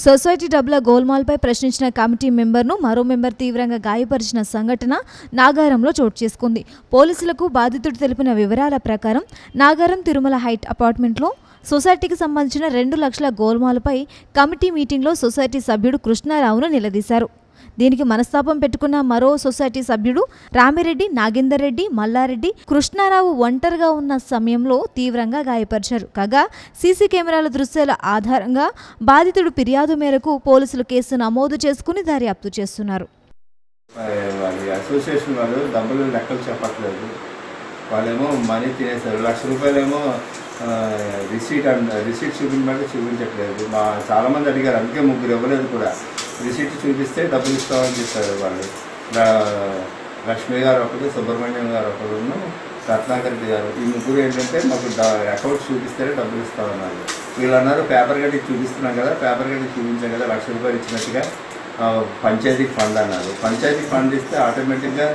Society డబ్బుల గోల్మాల్పై ప్రశ్నించిన committee మెంబర్ను మరో మెంబర్ తీవ్రంగా గాయపరిచిన సంఘటన నాగారంలో చోటు చేసుకుంది. పోలీసులకు బాధితుడు తెలిపిన వివరాల ప్రకారం నాగారం తిరుమల హైట్ అపార్ట్మెంట్లో సొసైటీకి సంబంధించిన 2 లక్షల గోల్మాల్పై కమిటీ మీటింగ్లో సొసైటీ సభ్యుడు కృష్ణారావును నిలదీశారు. దీనికి మనస్తాపం పెట్టుకున్న మరో సొసైటీ సభ్యుడు రామిరెడ్డి, నాగేందర్ రెడ్డి, మల్లారెడ్డి కృష్ణారావు ఒంటరిగా ఉన్న సమయంలో తీవ్రంగా గాయపరిచారు. కాగా సీసీ కెమెరాల దృశ్యాల ఆధారంగా బాధితుడు ఫిర్యాదు మేరకు పోలీసులు కేసు నమోదు చేసుకుని దర్యాప్తు చేస్తున్నారు. అసోసియేషన్ వాళ్ళు డబ్బులు లెక్కలు చెప్పట్లేదు. వాళ్ళేమో మనీ తినేశారు. ₹1,00,000 రిసీట్ చూపించట్లేదు. చాలామంది అడిగారు, అందుకే 3 ఇవ్వలేదు కూడా. రిసీట్ చూపిస్తే డబ్బులు ఇస్తామని చెప్పారు వాళ్ళు. లక్ష్మి గారు ఒకరు, సుబ్రహ్మణ్యం గారు ఒకరు, రత్నాకర్ రెడ్డి గారు. ఈ 3 ఏంటంటే మాకు అకౌంట్ చూపిస్తేనే డబ్బులు ఇస్తామన్నారు. వీళ్ళు అన్నారు పేపర్ గడ్డి చూపిస్తున్నాం కదా, పేపర్ గడ్డి చూపించాం కదా, ₹1,00,000 ఇచ్చినట్టుగా పంచాయతీ ఫండ్ అన్నారు. పంచాయతీ ఫండ్ ఇస్తే ఆటోమేటిక్గా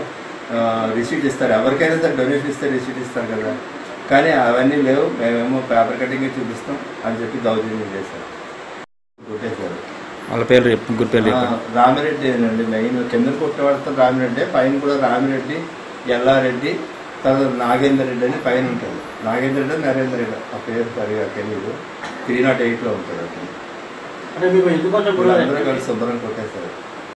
రిసీట్ ఇస్తారు. ఎవరికైనా సరే డొనేషన్ ఇస్తే రిసీట్ ఇస్తారు కదా. కానీ అవన్నీ లేవు. మేమేమో పేపర్ కటింగే చూపిస్తాం అని చెప్పి దౌర్జన్యం చేశారు, కొట్టేశారు. వాళ్ళ పేరు ముగ్గురు పేరు రామిరెడ్డి అండి మెయిన్. కింద కొట్టేవాడితో రామిరెడ్డి, పైన కూడా రామిరెడ్డి, ఎల్లారెడ్డి, తర్వాత నాగేందర్ రెడ్డి అని పైన ఉంటుంది. నాగేందర్ రెడ్డి, నరేందర్ రెడ్డి ఆ పేరు సరిగా తెలియదు. 308లో ఉంటాడు అతను. అందరూ కలిసి శుభ్రం కొట్టేశారు.